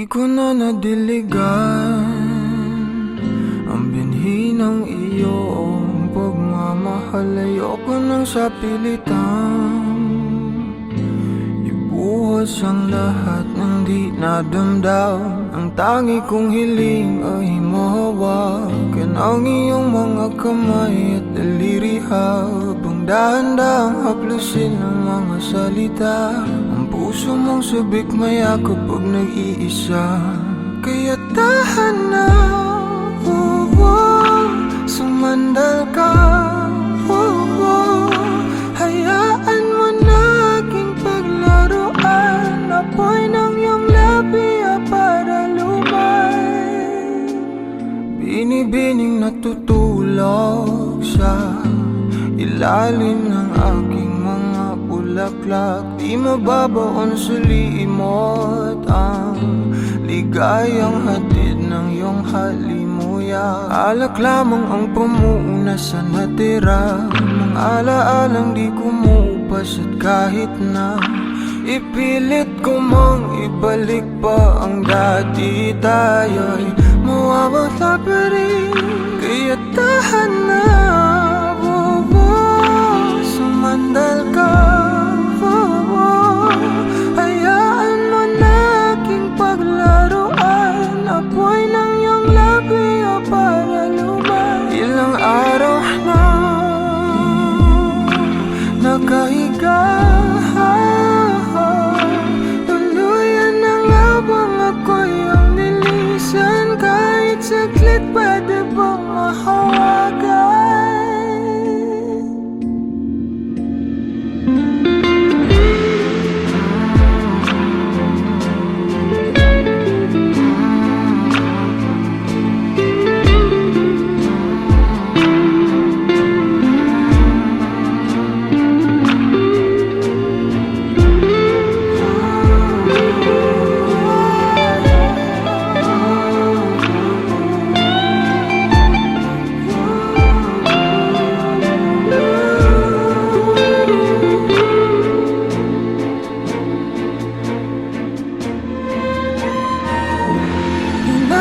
Di ko na nadiligan ang binhi ng iyong pagmamahal. Ayoko nang sapilitan ibuhos ang lahat ng di nadamdam. Ang tangi kong hiling ay mahawakan ang iyong mga kamay at daliri, habang dahan-dahang haplusin ang mga salita. Ang puso mong sabik mayakap pag nag-iisa. Kaya tahan na, sumandal ka, hayaan mo na aking paglaruan. Apoy ng iyong labi para lumay, binibining natutulog sa ilalim ng aking mga bulaklak. Di mababaon sa limot ang ligayang hatid ng iyong halimuyak. Alak lamang ang pamuuna sa natira, mga alaalang di kumupas. At kahit na ipilit ko mang ibalik pa ang dati, tayo'y mawawala pa rin. Kaya tahan na, sumandal ka, hayaan mo na aking paglaruan. Apoy ng iyong labi para lumay. Ilang araw na nakahiga, tuluyan na nga bang ako'y ang nilisan? Kahit saglit pwede bang mahawagan?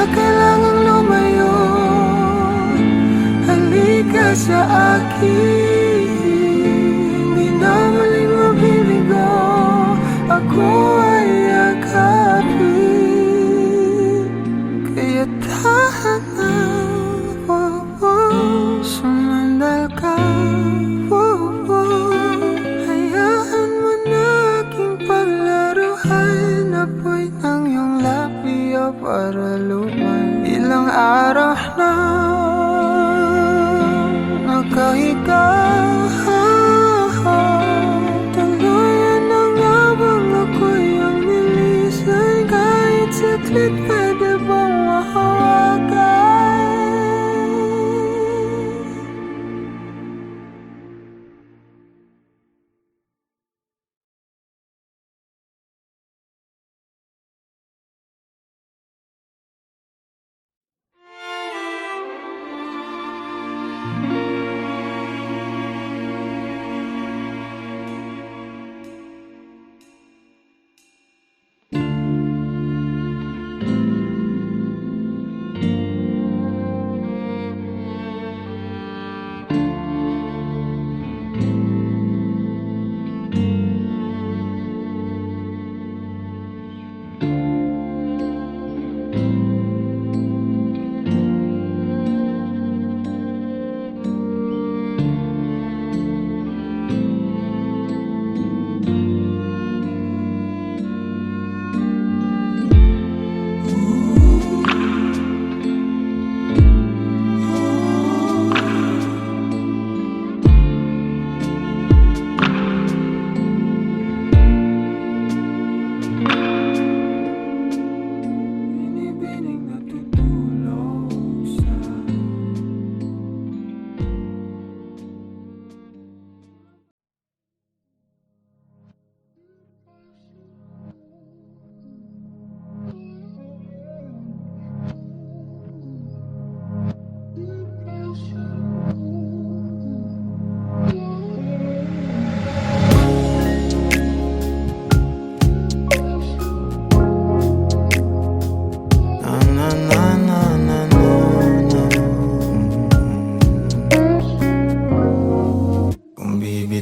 Kailangang lumayo, halika sa akin. Hindi na muling mabibigo, ako ay yakapin. Kaya tahan na, sumandal ka, hayaan mo na aking paglaruan. Apoy ng iyong labi para lumay. Ilang araw na nakahiga, tuluyan na nga bang ako'y ang nilisan? Kahit saglit pwede bang mahawagan?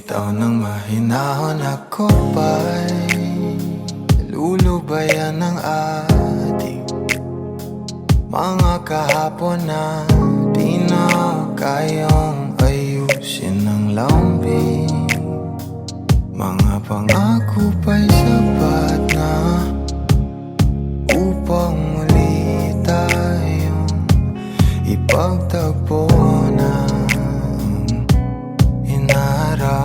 Bitaw ng mahinahon ako ba'y lulubayan ng ating mga kahapon na di na kayang ayusin ng lambing. Mga pangako ba'y sapat na upang muli tayong ipagtagpo na inarapat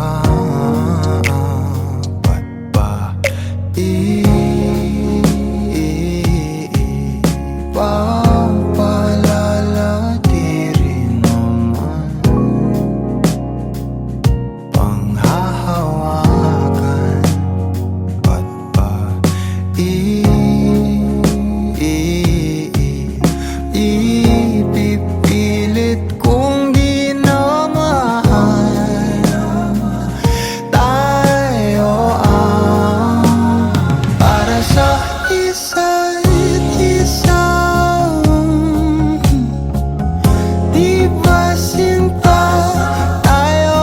ba ipapalala di rin naman panghahawakan ba't ba ipipilit kong di na mahal tayo para sa isa't isa. Di ba sinta tayo?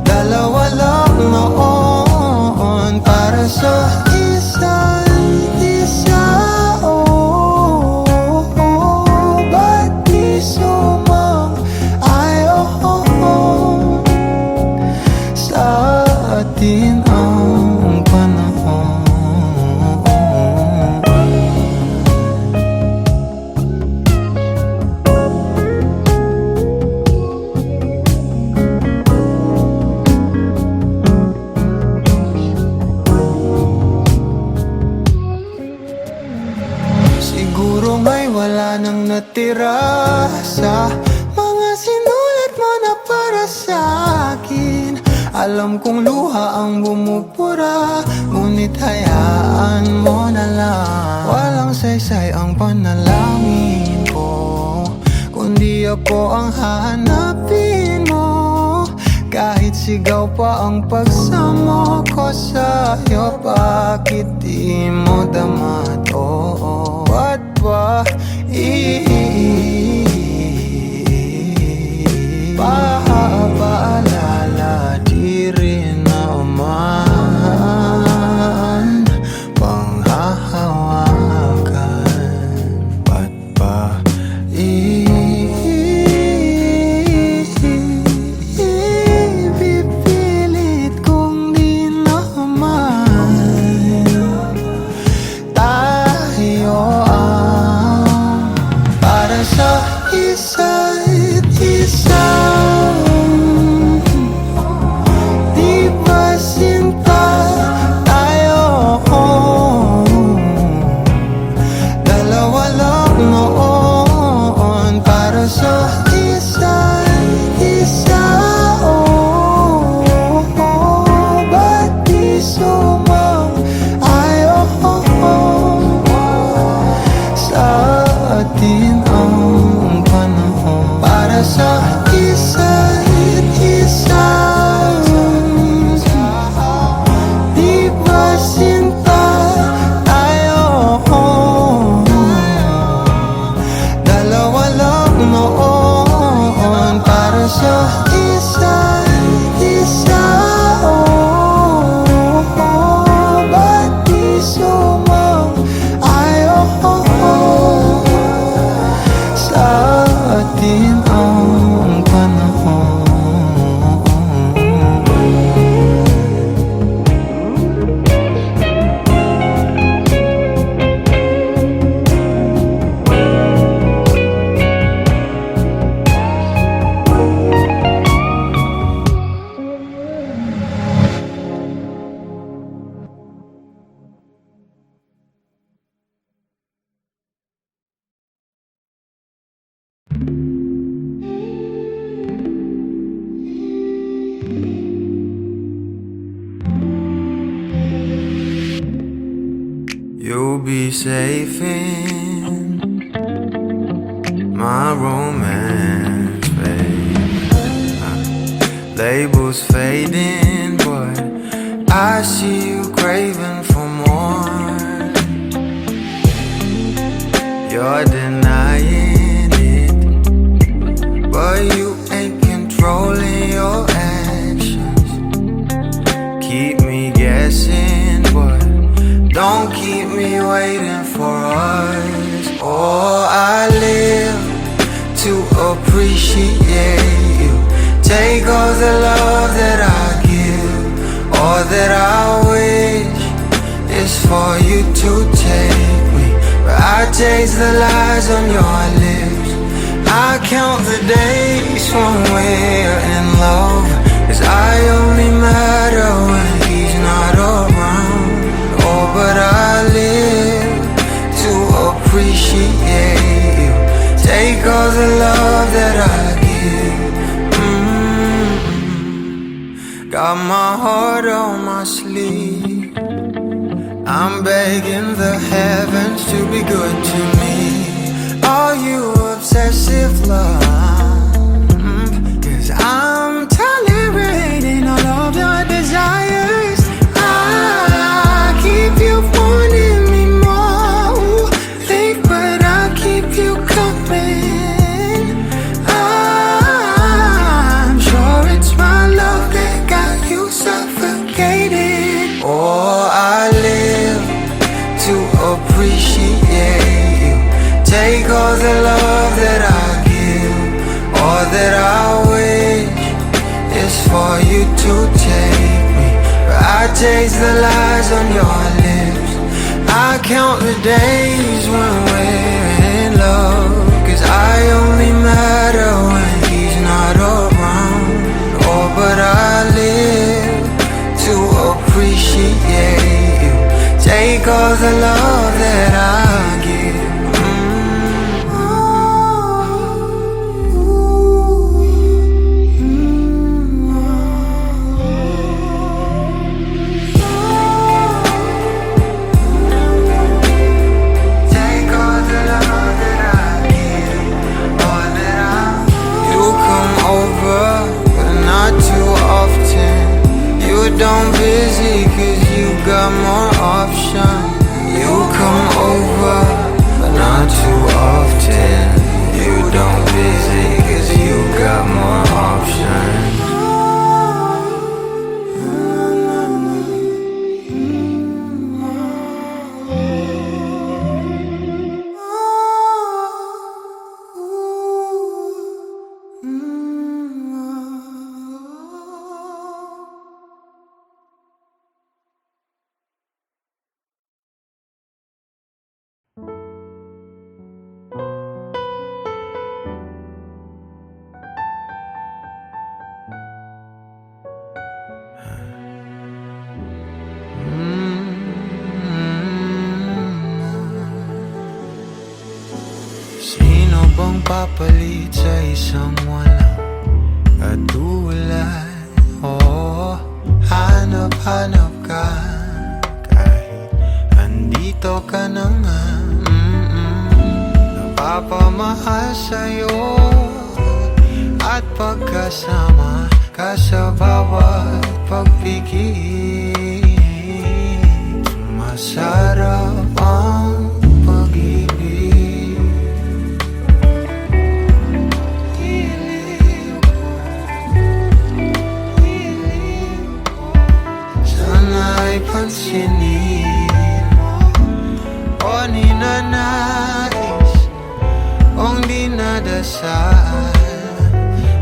Dalawa lang noon para sa isa't isa. Ba't di sumang-ayon sa atin ang panahon? Siguro nga'y wala nang natira sa mga sinulat mo na para sa akin. Alam kong luha ang bumubura, ngunit hayaan mo na lang. Walang saysay ang panalangin ko, kundi ako ang hahanapin mo. Kahit sigaw pa ang pagsamo ko sa'yo, bakit di mo dama to? Ba't ba ipapaalala di rin naman panghahawakan? Ba't ba ipipilit kong di naman tayo para sa isa't isa? Di ba sinta tayo? Dalawa lang noon para sa isa't isa. Ba't di sumang-ayon sa atin ang panahon para sa isa't isa? Di ba sinta tayo? Dalawa lang noon para sa isa't isa. Ba't di sumang-ayon sa atin ang panahon? You'll be safe in my romance, babe. Labels fading, but I see you craving for more. You're denying it, but you ain't control appreciate you. Take all the love that I give. All that I wish is for you to take me. But I taste the lies on your lips. I count the days when we're in love, 'cause I only matter when he's not around. Oh, but I live to appreciate you. Take all the love that I give. Got my heart on my sleeve. I'm begging the heavens to be good to me. Are you obsessive love? 'Cause I'm tolerating all of your desires. I keep you wanting me more. Think, but I keep you coming. I'm sure it's my love that got you suffocated. Oh, I live to appreciate you. Take all the love that I give. All that I wish is for you to take me. But I taste the lies on your lips. I count the days when we're in love, 'cause I only matter when he's not around. Oh, but I live to appreciate you. Take all the love that I give. Don't busy 'cause you got more options. You come over, but not too often. You don't busy 'cause you got more options. Sino bang papalit sa isang walang katulad? Oh, hanap-hanap ka kahit andito ka na nga. Napapamahal sa'yo at pagkasama ka sa bawat pagpikit. Masarap ang pag-ibig. Sana'y pansinin mo o ninanais kung dinadasal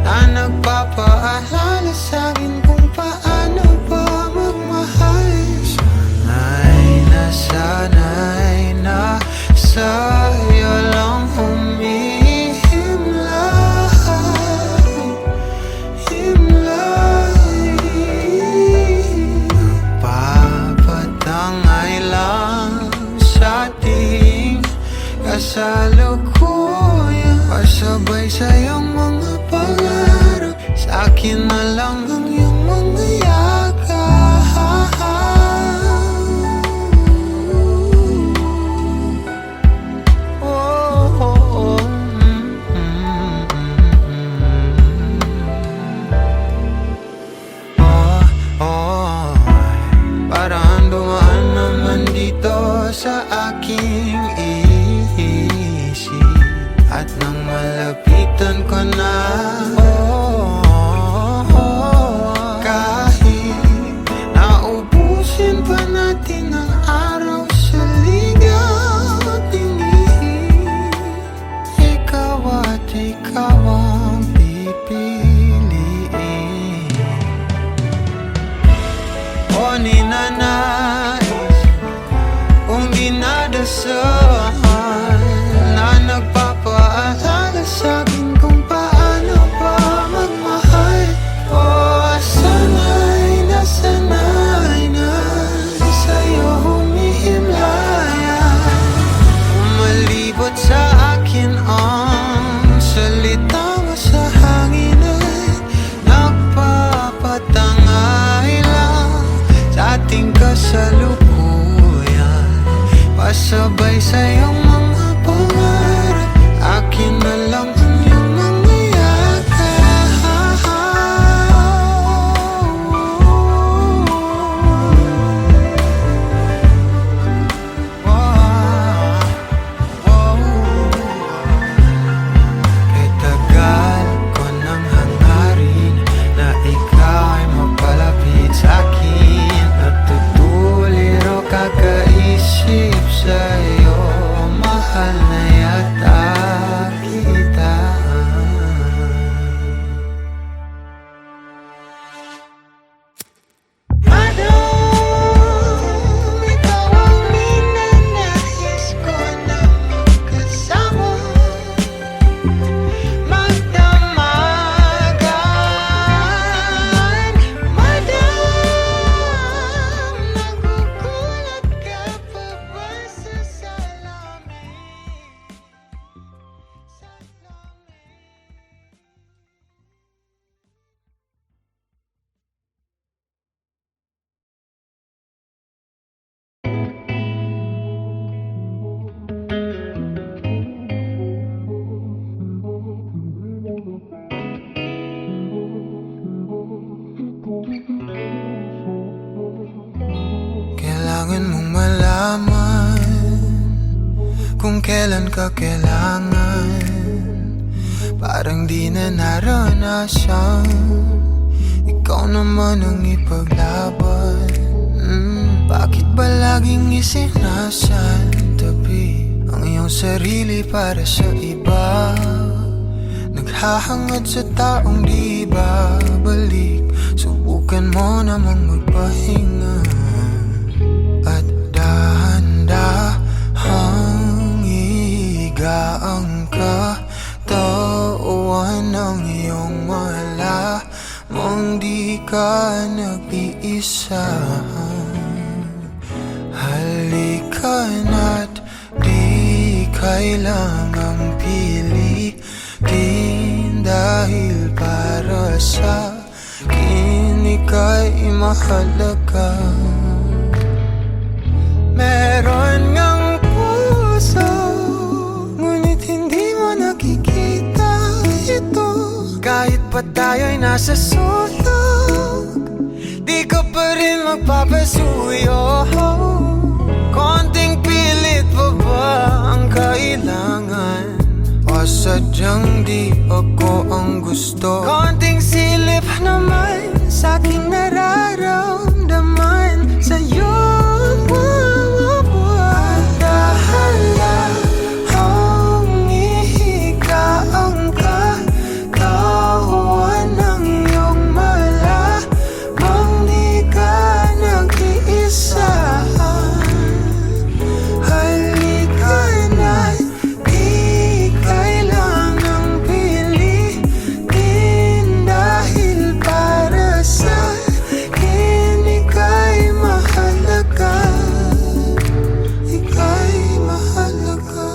na nagpapaalala sa'kin kung paano ba magmahal. Sana'y na sa'yo lang himlay. Nagpapatangay lang sa'ting kasalukuyan. Pasabay sa'yong mga pangarap, sa'kin na lang ang iyong mga yakap. Parang dumaan naman dito sa aking isip, at nang malapitan ko na, kahit naubusin pa natin ang araw sa ligaw at tingin, ikaw ang Subukan mong malaman kung kailan ka kailangan. Parang di na naranasan, ikaw naman ang ipaglaban. Bakit ba laging isinasantabi ang iyong sarili para sa iba? Naghahangad sa taong di babalik. Subukan mo namang magpahinga at dahan-dahang ihigaan ka. Tawan ng iyong malamang di ka nag-iisa. Halika na't di kailangang pilitin, dahil para sa akin ika'y mahalaga. Meron ngang puso, ngunit hindi mo nakikita ito. Kahit pa tayo'y nasa sulok, di ka pa rin magpapasuyo. Konting pilit pa ba ang kailangan? O sadyang di ako ang gusto? Konting silip naman sa aking nararamdaman sa'yo. Dahan-dahang ihigaan ka, tawan ng iyong malamang di ka nag-iisa. Halika na't di kailangang pilitin, dahil para sa akin ika'y mahalaga. Ika'y mahalaga.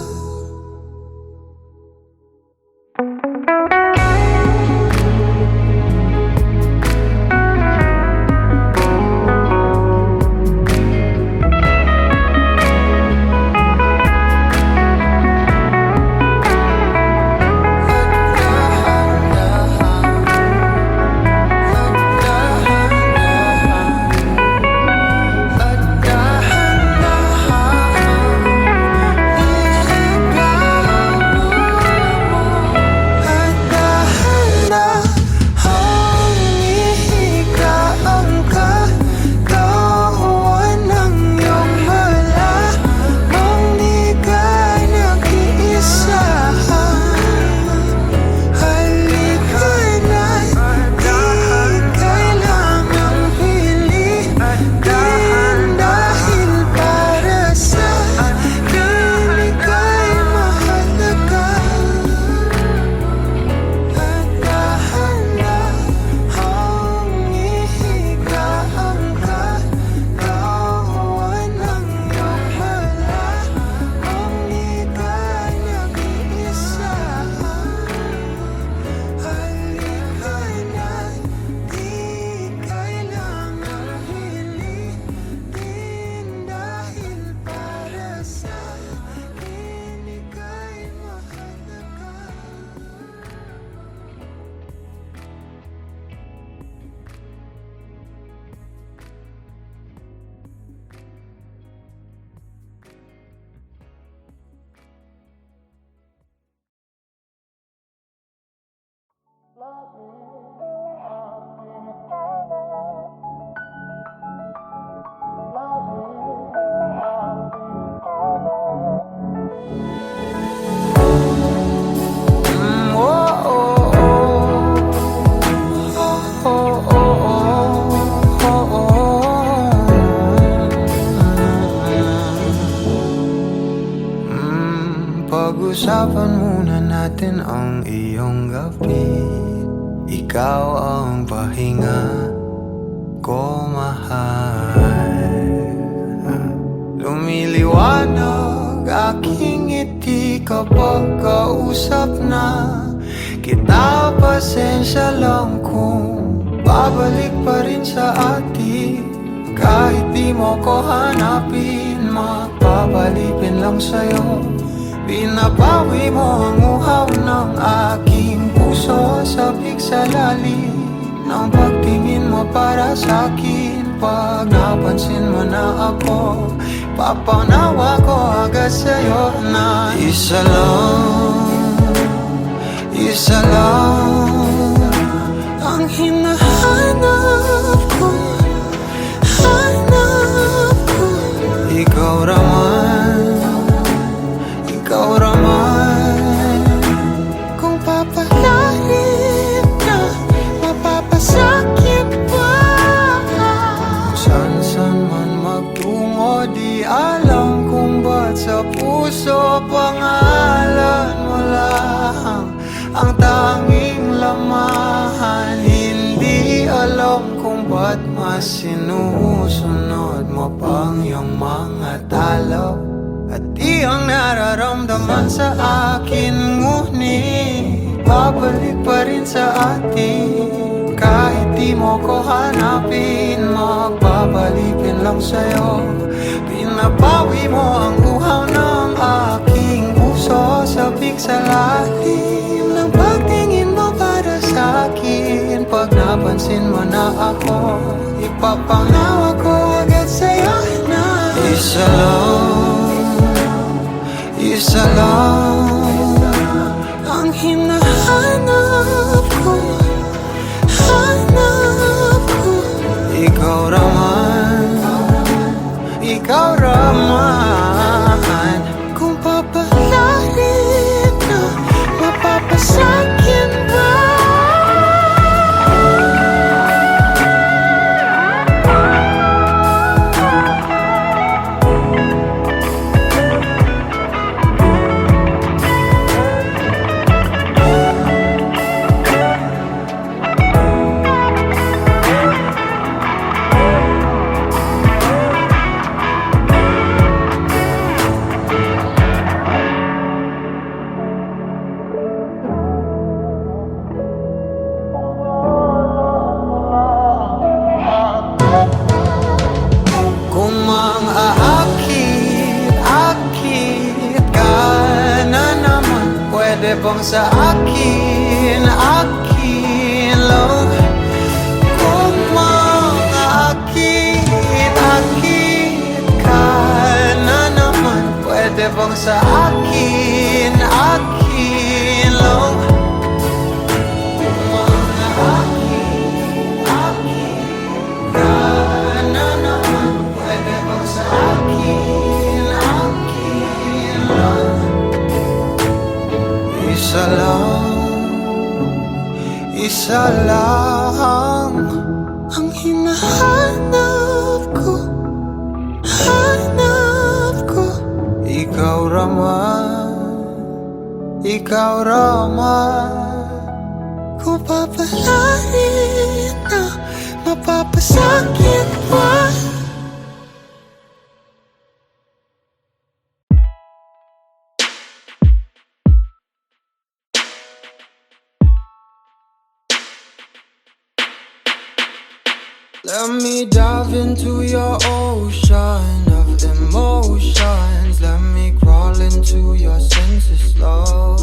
Pag-usapan muna natin ang iyong gabi. Ikaw ang pahinga ko, mahal. Lumiliwanag aking ngiti kapag kausap na kita. Pasensya lang kung babalik pa rin sa atin. Kahit di mo ko hanapin, mapapalipin lang sa'yo. Binabawi mo ang uhaw ng aking puso, sabik sa lalim ng pagtingin mo para sa'kin. pag napansin mo na ako, papanawa ko agad sa'yo na isa lang ang hinahanap ko, hanap ko. Ikaw raman, kung papalarin na, mapapasakit pa. San man magtungo, di alam kung ba't sa puso pangalan mo lang ang tanging lamahan. Hindi alam kung ba't mas sinusunod mo pang iyong mga talo, at di ang nararamdaman sa akin. Ngunit babalik pa rin sa atin, kahit di mo ko hanapin, magbabalikin lang sa'yo. Pinapawi mo ang uhaw ng aking puso, sabik sa lalim ng pagtingin mo para sa'kin. Pag napansin mo na ako, ipapanawa ko agad sa'yo na isa lang ang hinahanap ko, hanap ko. Ikaw raman, kung papalarin na, mapapasakin ba? Bang sa akin lang, kung makaakit ka na naman, pwede bang sa akin lang, kung makaakit ka na naman, pwede bang sa akin lang. Isa lang ang hinahanap ko, hanap ko. Ikaw raman, kung papalarin na, mapapasakit pa. Let me dive into your ocean of emotions. Let me crawl into your senses slow.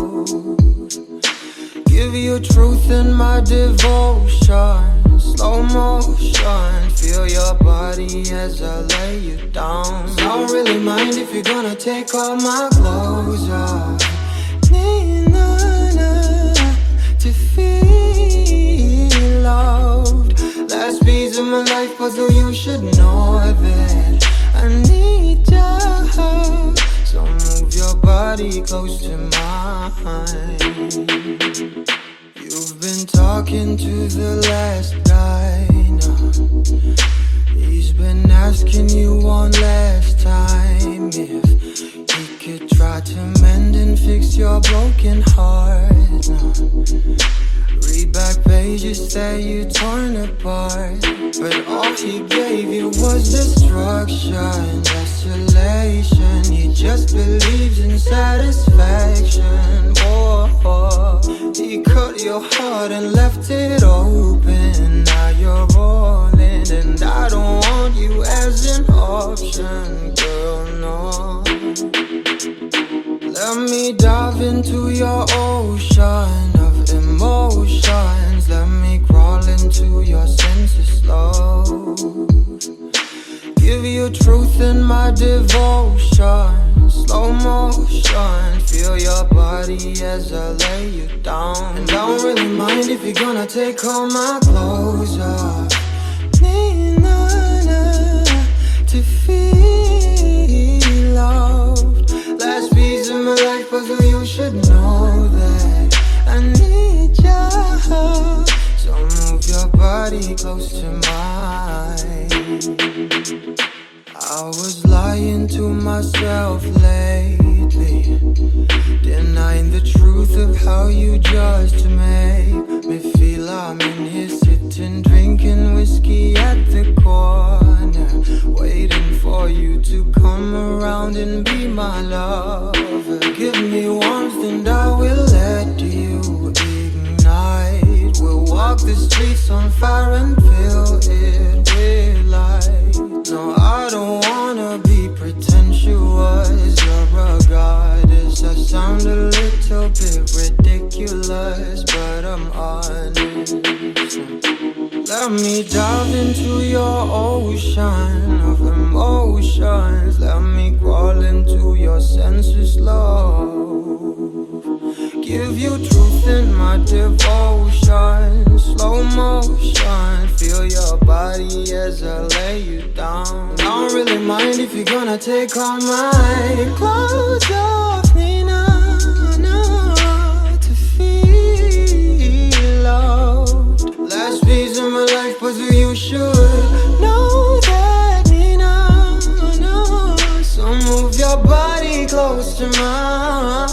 Give you truth in my devotion. Slow motion, feel your body as I lay you down. Don't really mind if you're gonna take all my clothes off. To feel loved. Last piece of my life puzzle, you should know that I need you. So move your body close to mine. You've been talking to the last guy now. He's been asking you one last time if he could try to mend and fix your broken heart now. Read back pages that you torn apart, but all he gave you was destruction, desolation. He just believes in satisfaction. Oh, he cut your heart and left it open. Now you're rolling, and I don't want you as an option, girl, no. Let me dive into your ocean of emotions. Let me crawl into your senses slow. you truth in my devotion. Slow motion, feel your body as I lay you down. And I don't really mind if you're gonna take all my clothes off. Need none to feel loved. Last piece of my life puzzle, you should know that I need ya. So move your body close to mine. I was lying to myself lately, denying the truth of how you just make me feel. I'm in here sitting, drinking whiskey at the corner, waiting for you to come around and be my lover. Give me warmth and I will let you ignite. We'll walk the streets on fire and fill it with light. No, I don't wanna be pretentious. You're a goddess. I sound a little bit ridiculous, but I'm honest. Let me dive into your ocean of emotions. Let me crawl into your senseless love. Give you truth in my devotion. Slow motion, feel your body as I lay you down. I don't really mind if you're gonna take all my clothes off. Need not to feel loved. Last piece of my life, but you should know that. Need not, so move your body close to mine.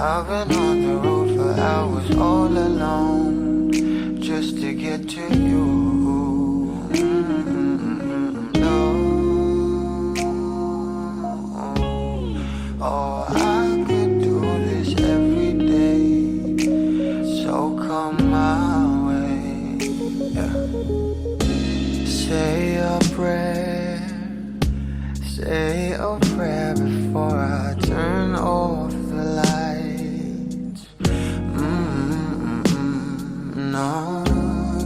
I've been on the road for hours all alone, just to get to you. No. Oh, I could do this every day, so come my way. Yeah. Say a prayer, say a prayer before I turn off the light. No,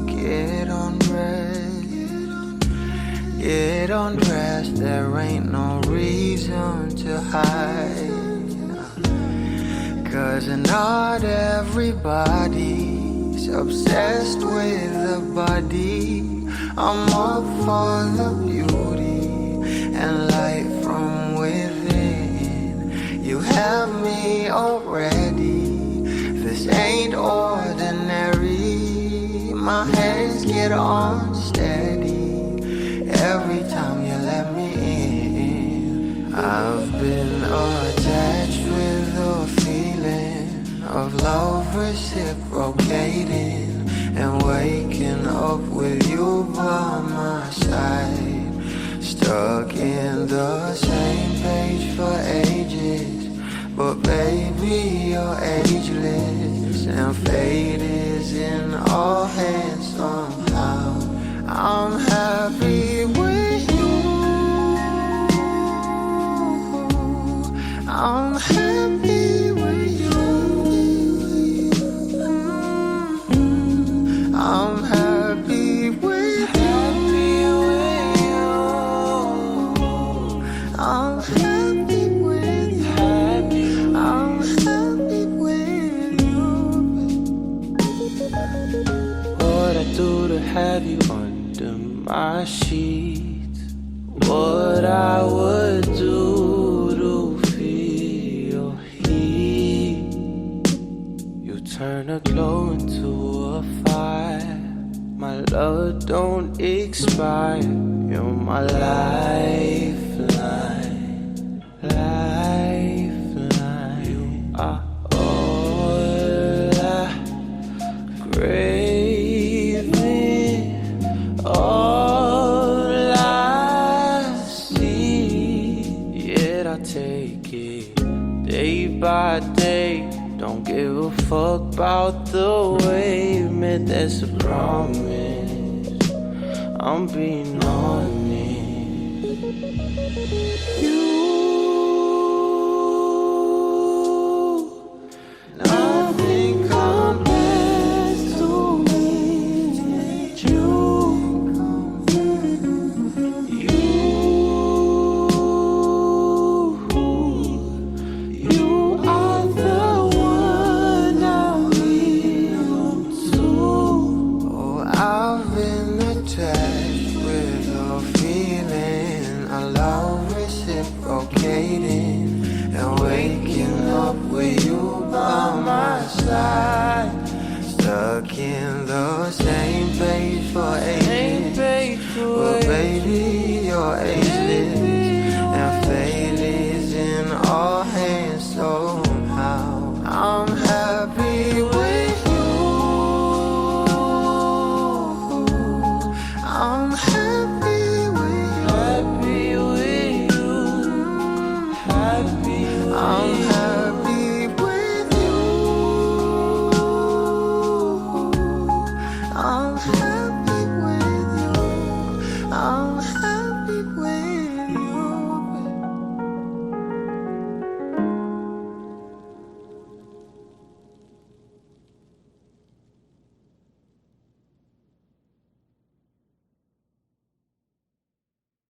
get undressed, there ain't no reason to hide. 'Cause not everybody's obsessed with the body. I'm up for the beauty and light from within. You have me already, this ain't ordinary. My hands get unsteady every time you let me in. I've been attached with the feeling of love reciprocating, and waking up with you by my side. Stuck in the same page for ages, but baby, you're ageless, and fate is in our hands somehow. I'm happy with you. I'm happy with you. I'm happy with you. I'm happy with you. don't expire. You're my lifeline, lifeline. You are all I craving, all I see. Yet I take it day by day. Don't give a fuck about the way you meant, that's a promise. I'm being honest. Nothing compares to me. You are the one I will to. Oh, I've been attached with a feeling. I love reciprocating and waking up with you by my side. Stuck in the same page for ages. But baby, you're